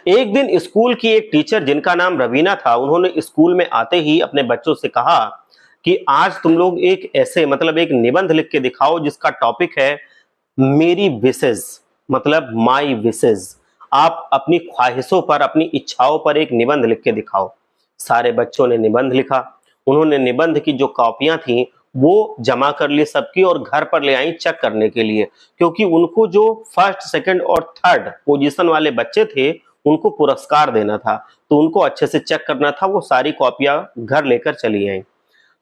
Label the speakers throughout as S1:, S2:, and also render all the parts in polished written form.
S1: एक दिन स्कूल की एक टीचर जिनका नाम रवीना था, उन्होंने स्कूल में आते ही अपने बच्चों से कहा कि आज तुम लोग एक ऐसे मतलब एक निबंध लिख के दिखाओ जिसका टॉपिक है मेरी विशेज, मतलब माई विशेज। आप अपनी ख्वाहिशों पर, अपनी इच्छाओं पर एक निबंध लिख के दिखाओ। सारे बच्चों ने निबंध लिखा। उन्होंने निबंध की जो कॉपियां थी वो जमा कर ली सबकी और घर पर ले आई चेक करने के लिए, क्योंकि उनको जो फर्स्ट, सेकंड और थर्ड पोजीशन वाले बच्चे थे उनको पुरस्कार देना था, तो उनको अच्छे से चेक करना था। वो सारी कॉपियां घर लेकर चली आई।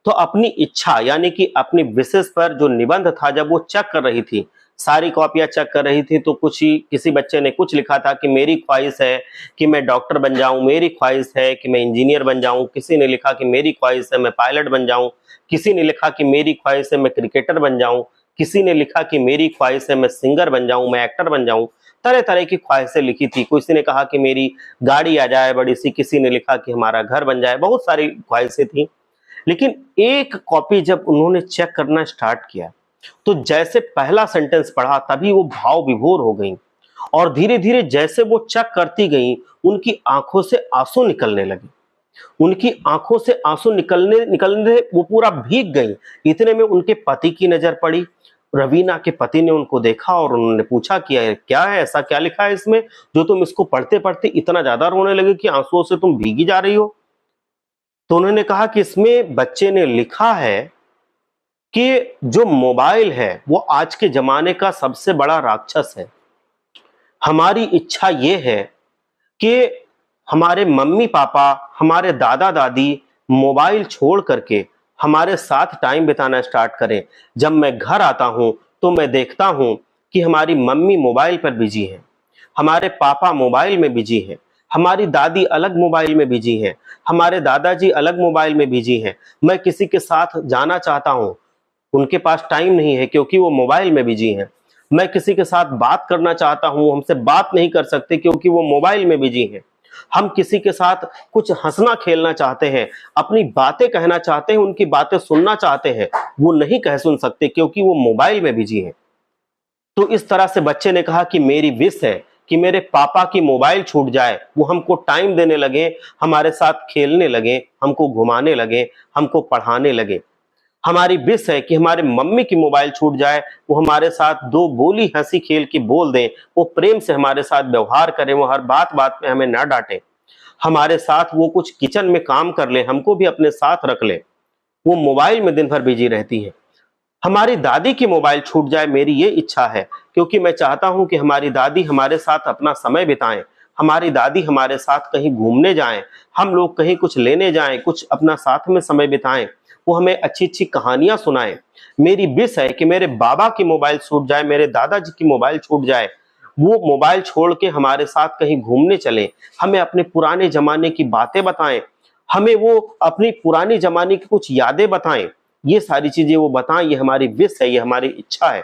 S1: तो अपनी इच्छा यानी कि अपनी विशेष पर जो निबंध था, जब वो चेक कर रही थी, सारी कॉपियां चेक कर रही थी, तो कुछ ही किसी बच्चे ने कुछ लिखा था कि मेरी ख्वाहिश है कि मैं डॉक्टर बन जाऊं, मेरी ख्वाहिश है कि मैं इंजीनियर बन जाऊं, किसी ने लिखा कि मेरी ख्वाहिश है मैं पायलट बन जाऊं, किसी ने लिखा कि मेरी ख्वाहिश है मैं क्रिकेटर बन जाऊं, किसी ने लिखा कि मेरी ख्वाहिश है मैं सिंगर बन जाऊं, मैं एक्टर बन जाऊं। तरह तरह की ख्वाहिशें लिखी थी। किसी ने कहा कि मेरी गाड़ी आ जाए बड़ी सी, किसी ने लिखा कि हमारा घर बन जाए, बहुत सारी ख्वाहिशें थी। लेकिन एक कॉपी जब उन्होंने चेक करना स्टार्ट किया, तो जैसे पहला सेंटेंस पढ़ा तभी वो भाव विभोर हो गई, और धीरे धीरे जैसे वो चेक करती गई उनकी आंखों से आंसू निकलने लगे। उनकी आंखों से आंसू निकलने निकलने वो पूरा भीग गई। इतने में उनके पति की नजर पड़ी। रवीना के पति ने उनको देखा और उन्होंने पूछा कि क्या है, ऐसा क्या लिखा है इसमें जो तुम इसको पढ़ते पढ़ते इतना ज्यादा रोने लगे कि आंसुओं से तुम भीगी जा रही हो। तो उन्होंने कहा कि इसमें बच्चे ने लिखा है कि जो मोबाइल है वो आज के जमाने का सबसे बड़ा राक्षस है। हमारी इच्छा ये है कि हमारे मम्मी पापा, हमारे दादा दादी मोबाइल छोड़ करके हमारे साथ टाइम बिताना स्टार्ट करें। जब मैं घर आता हूं तो मैं देखता हूं कि हमारी मम्मी मोबाइल पर बिजी है, हमारे पापा मोबाइल में बिजी हैं, हमारी दादी अलग मोबाइल में बिजी हैं, हमारे दादाजी अलग मोबाइल में बिजी हैं। मैं किसी के साथ जाना चाहता हूं, उनके पास टाइम नहीं है क्योंकि वो मोबाइल में बिजी हैं। मैं किसी के साथ बात करना चाहता हूं, हमसे बात नहीं कर सकते क्योंकि वो मोबाइल में बिजी हैं। हम किसी के साथ कुछ हंसना खेलना चाहते हैं, अपनी बातें कहना चाहते हैं, उनकी बातें सुनना चाहते हैं, वो नहीं कह सुन सकते क्योंकि वो मोबाइल में बिजी हैं। तो इस तरह से बच्चे ने कहा कि मेरी विश है कि मेरे पापा की मोबाइल छूट जाए, वो हमको टाइम देने लगे, हमारे साथ खेलने लगे, हमको घुमाने लगे, हमको पढ़ाने लगे। हमारी विश है कि हमारे मम्मी की मोबाइल छूट जाए, वो हमारे साथ दो बोली हंसी खेल की बोल दें, वो प्रेम से हमारे साथ व्यवहार करें, वो हर बात बात में हमें ना डांटें, हमारे साथ वो कुछ किचन में काम कर ले, हमको भी अपने साथ रख ले। वो मोबाइल में दिन भर बिजी रहती है। हमारी दादी की मोबाइल छूट जाए, मेरी ये इच्छा है क्योंकि मैं चाहता हूं कि हमारी दादी हमारे साथ अपना समय बिताएं, हमारी दादी हमारे साथ कहीं घूमने जाएं, हम लोग कहीं कुछ लेने जाएं, कुछ अपना साथ में समय बिताएं, वो हमें अच्छी अच्छी कहानियां सुनाएं। मेरी विश है कि मेरे बाबा की मोबाइल छूट जाए, मेरे दादाजी की मोबाइल छूट जाए, वो मोबाइल छोड़ के हमारे साथ कहीं घूमने चले, हमें अपने पुराने जमाने की बातें बताएं, हमें वो अपनी पुरानी जमाने की कुछ यादें बताएं। ये सारी चीजें वो बताएं, ये हमारी विश है, ये हमारी इच्छा है।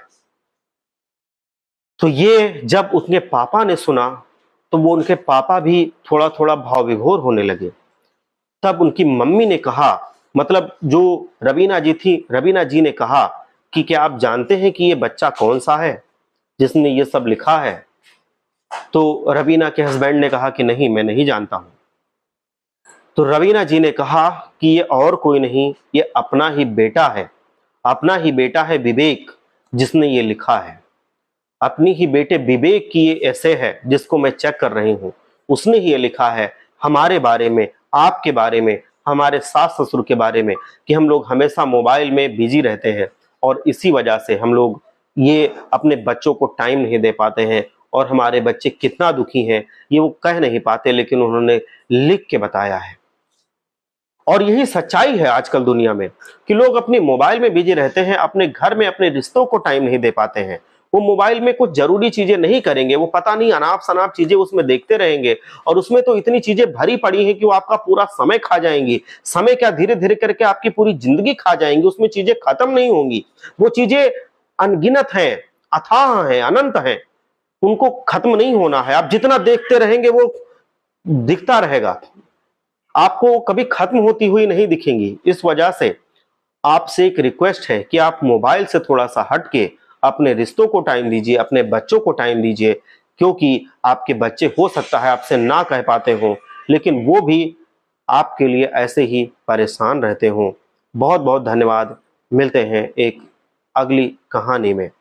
S1: तो ये जब उसके पापा ने सुना तो वो उनके पापा भी थोड़ा थोड़ा भाव विभोर होने लगे। तब उनकी मम्मी ने कहा, मतलब जो रवीना जी थी, रवीना जी ने कहा कि क्या आप जानते हैं कि ये बच्चा कौन सा है जिसने ये सब लिखा है? तो रवीना के हस्बैंड ने कहा कि नहीं, मैं नहीं जानता हूं। तो रवीना जी ने कहा कि ये और कोई नहीं, ये अपना ही बेटा है, अपना ही बेटा है विवेक, जिसने ये लिखा है। अपनी ही बेटे विवेक की ये ऐसे है जिसको मैं चेक कर रही हूँ, उसने ही ये लिखा है हमारे बारे में, आपके बारे में, हमारे सास ससुर के बारे में, कि हम लोग हमेशा मोबाइल में बिजी रहते हैं और इसी वजह से हम लोग ये अपने बच्चों को टाइम नहीं दे पाते हैं, और हमारे बच्चे कितना दुखी हैं ये वो कह नहीं पाते, लेकिन उन्होंने लिख के बताया है। और यही सच्चाई है आजकल दुनिया में कि लोग अपनी मोबाइल में बिजी रहते हैं, अपने घर में अपने रिश्तों को टाइम नहीं दे पाते हैं। वो मोबाइल में कुछ जरूरी चीजें नहीं करेंगे, वो पता नहीं अनाप शनाप चीजें उसमें देखते रहेंगे, और उसमें तो इतनी चीजें भरी पड़ी हैं कि वो आपका पूरा समय खा जाएंगी। समय क्या, धीरे धीरे करके आपकी पूरी जिंदगी खा जाएंगी। उसमें चीजें खत्म नहीं होंगी, वो चीजें अनगिनत हैं, अथाह हैं, अनंत हैं, उनको खत्म नहीं होना है। आप जितना देखते रहेंगे वो दिखता रहेगा, आपको कभी खत्म होती हुई नहीं दिखेंगी। इस वजह से आपसे एक रिक्वेस्ट है कि आप मोबाइल से थोड़ा सा हट के अपने रिश्तों को टाइम दीजिए, अपने बच्चों को टाइम दीजिए, क्योंकि आपके बच्चे हो सकता है आपसे ना कह पाते हों, लेकिन वो भी आपके लिए ऐसे ही परेशान रहते हों। बहुत बहुत धन्यवाद। मिलते हैं एक अगली कहानी में।